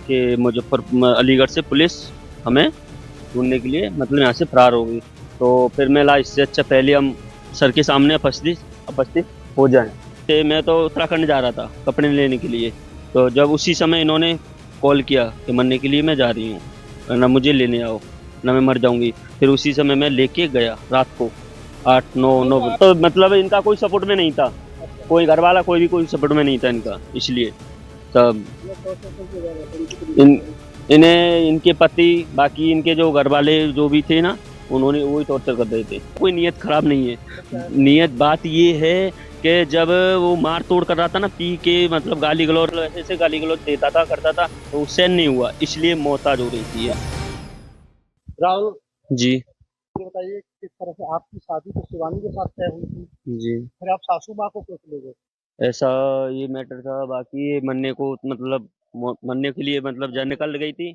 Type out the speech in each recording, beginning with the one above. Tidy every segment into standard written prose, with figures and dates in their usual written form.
कि अलीगढ़ से पुलिस हमें ढूंढने के लिए मतलब यहाँ से फरार हो गई। तो फिर मैं ला इससे अच्छा पहले हम सर के सामने उपस्थित हो जाएं। तो मैं तो उत्तराखंड जा रहा था कपड़े लेने के लिए, तो जब उसी समय इन्होंने कॉल किया कि मरने के लिए मैं जा रही हूँ, ना मुझे लेने आओ ना मैं मर जाऊंगी। फिर उसी समय मैं लेके गया रात को 8-9 तो मतलब इनका कोई सपोर्ट में नहीं था, कोई घर वाला कोई भी कोई सपोर्ट में नहीं था इनका, इसलिए तब इन्हें इनके पति बाकी इनके जो घर वाले जो भी थे ना, उन्होंने वही टॉर्चर कर रहे थे। कोई नियत खराब नहीं है, नियत बात ये है कि जब वो मार तोड़ कर रहा था ना, पी के मतलब गाली गलौज ऐसे गाली गलौज देता था करता था, तो उससे नहीं हुआ, इसलिए मोहताज हो रही थी। राहुल जी ये बताइए किस तरह से आपकी शादी तो शिवानी के साथ तय हुई थी, जी फिर आप सासू माँ को कैसे ले गए? ऐसा ये मैटर था। बाकी ये मरने को मतलब मरने के लिए मतलब जब निकल गई थी,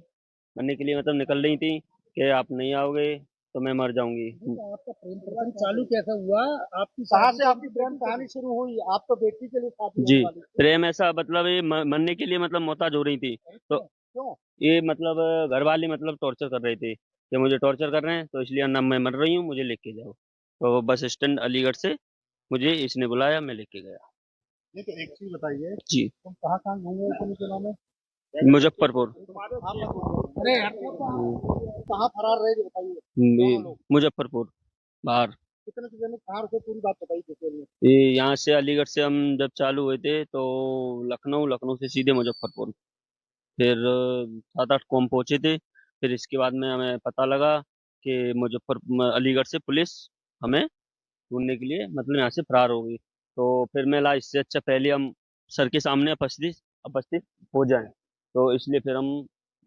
मरने के लिए मतलब निकल रही थी कि आप नहीं आओगे तो मैं मर जाऊंगी। तो आपका प्रेम प्रसंग चालू कैसे हुआ? आपकी कहाँ से आपकी प्रेम कहानी शुरू हुई? आप तो बेटी के लिए शादी जी होने वाली थी। प्रेम ऐसा मतलब ये मरने के लिए मतलब मोहताज हो रही थी, तो क्यों? ये मतलब घर वाले मतलब टॉर्चर कर रहे थे कि मुझे टॉर्चर कर रहे हैं, तो इसलिए ना मैं मर रही हूँ, मुझे लेके जाओ। तो बस स्टैंड अलीगढ़ से मुझे इसने बुलाया, मैं लेके गया। नहीं तो एक चीज बताइए, जी तुम कहाँ कहाँ घूमे थे दिनों में? मुजफ्फरपुर। अरे कहाँ फरार रहे थे बताइए दोनों लोग? मुजफ्फरपुर बाहर। कितने दिन कहाँ रुके पूरी बात बताइए डिटेल में। ये यहाँ से अलीगढ़ से हम जब चालू हुए थे तो लखनऊ, लखनऊ से सीधे मुजफ्फरपुर, फिर 7-8 कॉम पहुंचे थे। फिर इसके बाद में हमें पता लगा कि अलीगढ़ से पुलिस हमें ढूंढने के लिए मतलब यहाँ से फरार हो गई। तो फिर मैं ला इससे अच्छा पहले हम सर के सामने उपस्थित हो जाएं। तो इसलिए फिर हम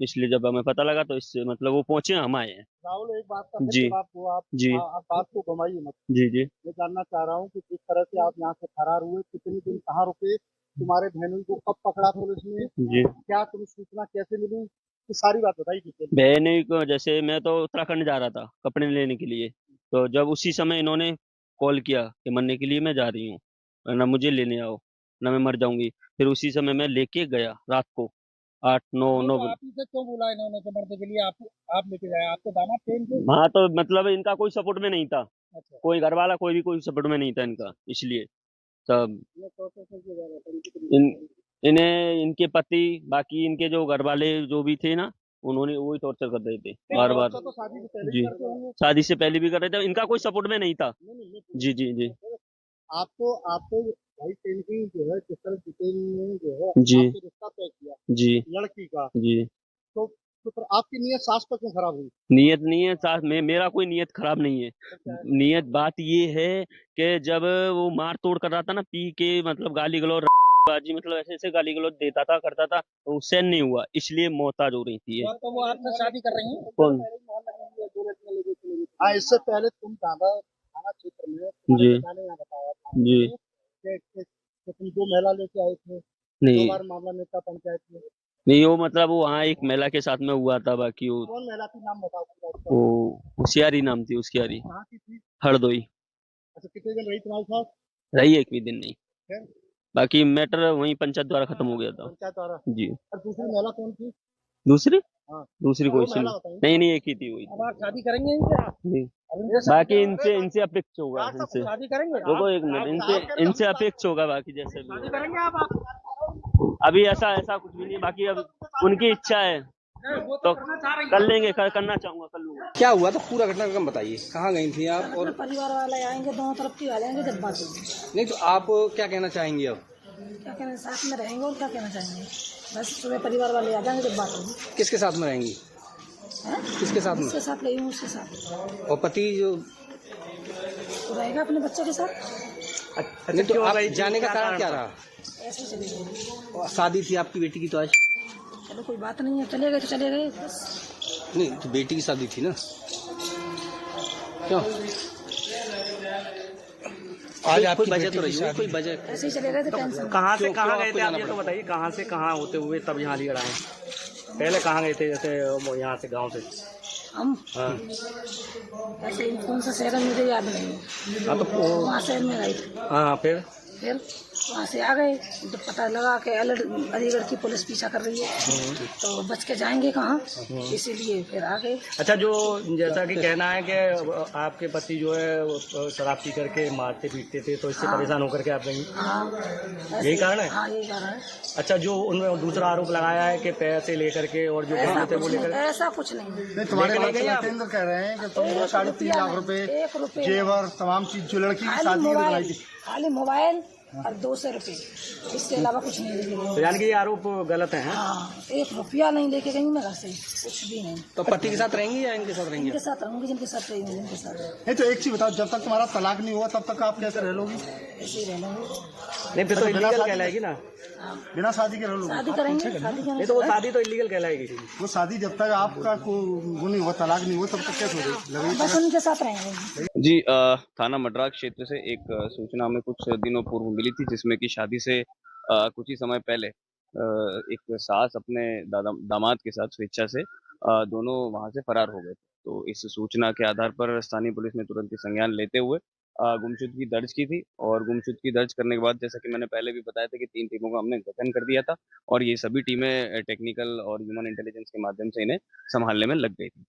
इसलिए जब हमें पता लगा तो इससे मतलब वो पहुंचे, हम आए हैं। राहुल एक बात का फिर जी जवाब दो आप। जी आप बात को घुमाइए मत। जी जी मैं जानना चाह रहा हूँ कि जिस तरह से आप यहाँ से फरार हुए, कितने दिन कहाँ रुके, तुम्हारे बहनोई को कब पकड़ा पुलिस ने, जी क्या तुम्हें सूचना कैसे मिली, ये सारी बात बताइए डिटेल में। बहन को जैसे मैं तो उत्तराखंड जा रहा था कपड़े लेने के लिए, तो जब उसी समय इन्होंने कॉल किया कि मरने के लिए मैं जा रही हूँ, ना मुझे लेने आओ ना मैं मर जाऊंगी। फिर उसी समय मैं लेके गया रात को 8-9 आप ही से क्यों बुला इन्होंने तो मरने के लिए? आप लेके गए, आपके दामाद थे इनके? हाँ तो मतलब इनका कोई सपोर्ट में नहीं था, अच्छा, कोई घर वाला कोई भी कोई सपोर्ट में नहीं था इनका, इसलिए तब ये प्रोसेस में क्यों जा रहा था? इनकी इन तो इन्हें इनके पति बाकी इनके जो घर वाले जो भी थे ना, उन्होंने वही टॉर्चर कर रहे थे बार बार। तो शादी से पहले ही जी करते होंगे। शादी से पहले भी कर रहे थे, इनका कोई सपोर्ट में नहीं था। नहीं नहीं जी जी जी आपको भाई पेंटिंग जो है जिस तरह डिटेल में जो है जी आपसे रिश्ता तय किया जी लड़की का, जी तो फिर आपकी नीयत सास पर क्यों खराब हुई? नियत नहीं है साथ में, मेरा कोई नियत खराब नहीं है। तो क्या है? नियत बात ये है कि जब वो मार तोड़ कर रहा था ना, पी के मतलब गाली गलौज बाजी मतलब ऐसे ऐसे गाली गलौज देता था करता था, तो उससे नहीं हुआ, इसलिए मोहताज हो रही थी ये। तो वो आपसे शादी कर रही हैं? कौन? हाँ, इससे पहले तुम थाना थाना क्षेत्र में तुम्हारे जी पिता ने यहाँ बताया था जी कि तुम 2 महिला लेके आए थे, 2 नहीं बार मामला नेता पंचायत में। नहीं, वो मतलब वो वहाँ एक महिला के साथ में हुआ था, बाकी वो कौन महिला थी, नाम बताओ पूरा उसका। वो होशियारी नाम थी उसकी, यारी कहाँ की थी? हरदोई। अच्छा, कितने दिन रही तुम्हारे साथ? रही एक भी दिन नहीं, फिर बाकी मैटर वहीं पंचायत द्वारा खत्म हो गया था। पंचायत द्वारा। जी और दूसरी महिला कौन थी? दूसरी हाँ, दूसरी कोई 2 सी महिला बताइए। नहीं, नहीं एक ही थी वही अब आप शादी करेंगे इनसे? आप जी। इनसे बाकी इनसे इनसे अपेक्ष होगा, इनसे शादी करेंगे? रुको एक मिनट, इनसे इनसे अपेक्ष होगा, बाकी जैसे भी शादी होगा। करेंगे आप? अभी ऐसा ऐसा कुछ भी नहीं है, बाकी अब उनकी इच्छा है वो तो करना चाह रही कर लेंगे, करना चाहूंगा कर लूंगा। क्या हुआ था पूरा घटनाक्रम बताइए, कहाँ गई थी आप? और परिवार वाले आएंगे, दोनों तरफ की आ जाएंगे जब बात होगी। नहीं तो आप क्या कहना चाहेंगे अब? क्या कहना, साथ में रहेंगे और क्या कहना चाहेंगे? बस सुबह परिवार वाले आ जाएंगे जब बात होगी। किसके साथ में रहेंगी? किसके साथ में? उसके साथ रही हूँ, उसके साथ और पति जो तो रहेगा अपने बच्चे के साथ। नहीं तो आप जाने का कारण क्या रहा? ऐसे ही चलेगा। और शादी थी आपकी बेटी की तो आज? चलो कोई बात नहीं है, चले गए तो चले गए बस। नहीं तो बेटी की शादी थी ना, क्यों? आज आपकी वजह तो रही है, कोई वजह? ऐसे ही चले गए थे, टेंशन। कहाँ से क्यों- कहाँ क्यों गए आपको थे आप जाना ये तो पड़ा? बताइए, कहाँ से कहाँ होते हुए तब यहाँ अलीगढ़ आए? पहले कहाँ गए थे, जैसे यहाँ से गांव से? हम हाँ ऐसे ही कौन सा शहर है मुझे याद नहीं है, हाँ तो वहाँ शहर में गए थे। हाँ फिर फिर वहाँ से आ गए, जब पता लगा कि अलीगढ़ की पुलिस पीछा कर रही है तो बच के जाएंगे कहाँ, इसीलिए फिर आ गए। अच्छा, जो जैसा कि कहना है कि आपके पति जो है वो शराब पी करके मारते पीटते थे, तो इससे परेशान होकर के आप गई। हाँ, यही कारण है। हाँ, यही कारण है। अच्छा, जो उन्होंने दूसरा आरोप लगाया है कि पैसे लेकर के और जो ऐसा गहने थे वो कुछ लेकर, नहीं, ऐसा कुछ नहीं। तुम्हारे लेकिन भाई नहीं आप- सत्येंद्र कह रहे हैं कि तुम 3.5 लाख रुपए 1 रुपये जेवर तमाम चीज जो लड़की की शादी की बनाई थी। खाली मोबाइल और 200 रुपये, इसके अलावा कुछ नहीं लेके तो गई। यानी कि ये आरोप गलत है। हाँ, 1 रुपया नहीं लेके गई मैं घर से, कुछ भी नहीं। तो पति के साथ रहेंगी या इनके साथ रहेंगी? इनके साथ रहूंगी, जिनके साथ रही हूँ, जिनके साथ नहीं तो एक चीज बताओ, जब तक तुम्हारा तलाक नहीं हुआ तब तक आप कैसे रह लोगी? ऐसे ही रहना है। नहीं, फिर तो इलीगल कहलाएगी ना। बिना शादी के रह लोगी? शादी करेंगे, शादी नहीं करेंगे। तो वो शादी तो इलीगल कहलाएगी। वो शादी जब तक आपका वो नहीं हुआ, तलाक नहीं हुआ, तब तक कैसे लगेगी? बस उनके साथ रहेंगे। जी थाना मडरा क्षेत्र से एक सूचना हमें कुछ दिनों पूर्व मिली थी, जिसमें कि शादी से कुछ ही समय पहले एक सास अपने दामाद के साथ स्वेच्छा से दोनों वहां से फरार हो गए थे। तो इस सूचना के आधार पर स्थानीय पुलिस ने तुरंत ही संज्ञान लेते हुए गुमशुदगी दर्ज की थी, और गुमशुदगी दर्ज करने के बाद, जैसा कि मैंने पहले भी बताया था, कि 3 टीमों का हमने गठन कर दिया था, और ये सभी टीमें टेक्निकल और ह्यूमन इंटेलिजेंस के माध्यम से इन्हें संभालने में लग गई थी।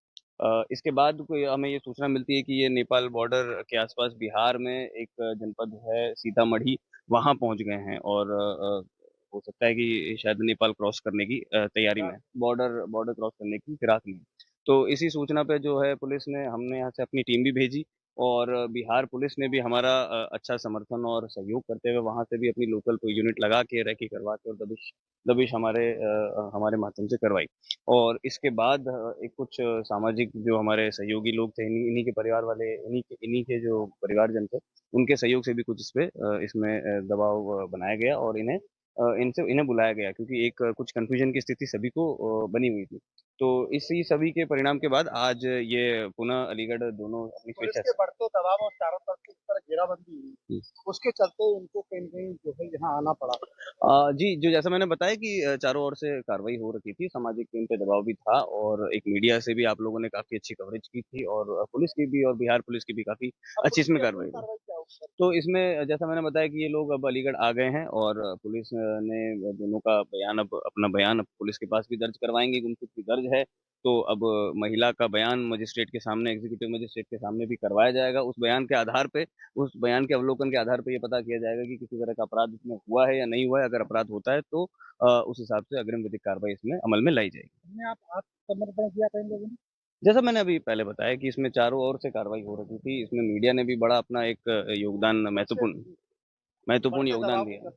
इसके बाद कोई हमें ये सूचना मिलती है कि ये नेपाल बॉर्डर के आसपास बिहार में एक जनपद है सीतामढ़ी, वहाँ पहुँच गए हैं, और हो सकता है कि शायद नेपाल क्रॉस करने की तैयारी में, बॉर्डर बॉर्डर क्रॉस करने की फिराक में। तो इसी सूचना पे जो है पुलिस ने, हमने यहाँ से अपनी टीम भी भेजी, और बिहार पुलिस ने भी हमारा अच्छा समर्थन और सहयोग करते हुए वहाँ से भी अपनी लोकल कोई यूनिट लगा के रेकी करवा के और दबिश दबिश हमारे माध्यम से करवाई। और इसके बाद एक कुछ सामाजिक जो हमारे सहयोगी लोग थे, इन्हीं के परिवार वाले, इन्हीं के जो परिवारजन थे, उनके सहयोग से भी कुछ इसमें दबाव बनाया गया, और इन्हें बुलाया गया, क्योंकि एक कुछ कन्फ्यूजन की स्थिति सभी को बनी हुई थी। तो इसी सभी के परिणाम के बाद आज ये पुनः अलीगढ़ दोनों अपनी पुलिस स्वेच्छा के बढ़ते दबाव और चारों तरफ से इस तरह घेराबंदी हुई, उसके चलते इनको कहीं न कहीं जो है यहाँ आना पड़ा। जी, जो जैसा मैंने बताया कि चारों ओर से कार्रवाई हो रखी थी, सामाजिक टीम पे दबाव भी था, और एक मीडिया से भी आप लोगों ने काफ़ी अच्छी कवरेज की थी, और पुलिस की भी और बिहार पुलिस की भी काफ़ी अच्छी इसमें कार्रवाई हुई। क्या होगा? तो इसमें जैसा मैंने बताया कि ये लोग अब अलीगढ़ आ गए हैं, और पुलिस ने दोनों का बयान, अब अपना बयान अब पुलिस के पास भी दर्ज करवाएँगे, गुमशुदगी दर्ज है। तो अब महिला का बयान मजिस्ट्रेट के सामने, एग्जीक्यूटिव मजिस्ट्रेट के सामने भी करवाया जाएगा। उस बयान के आधार पे, उस बयान के अवलोकन के आधार पे ये पता किया जाएगा कि किसी तरह का अपराध इसमें हुआ है या नहीं हुआ है। अगर अपराध होता है तो उस हिसाब से अग्रिम विधिक कार्रवाई इसमें अमल में लाई जाएगी। हमने आप आत्मसमर्पण किया था इन लोगों ने? जैसा मैंने अभी पहले बताया कि इसमें चारों ओर से कार्रवाई हो रही थी, इसमें मीडिया ने भी बड़ा अपना एक योगदान, महत्वपूर्ण बढ़ते योगदान दबाव दिया।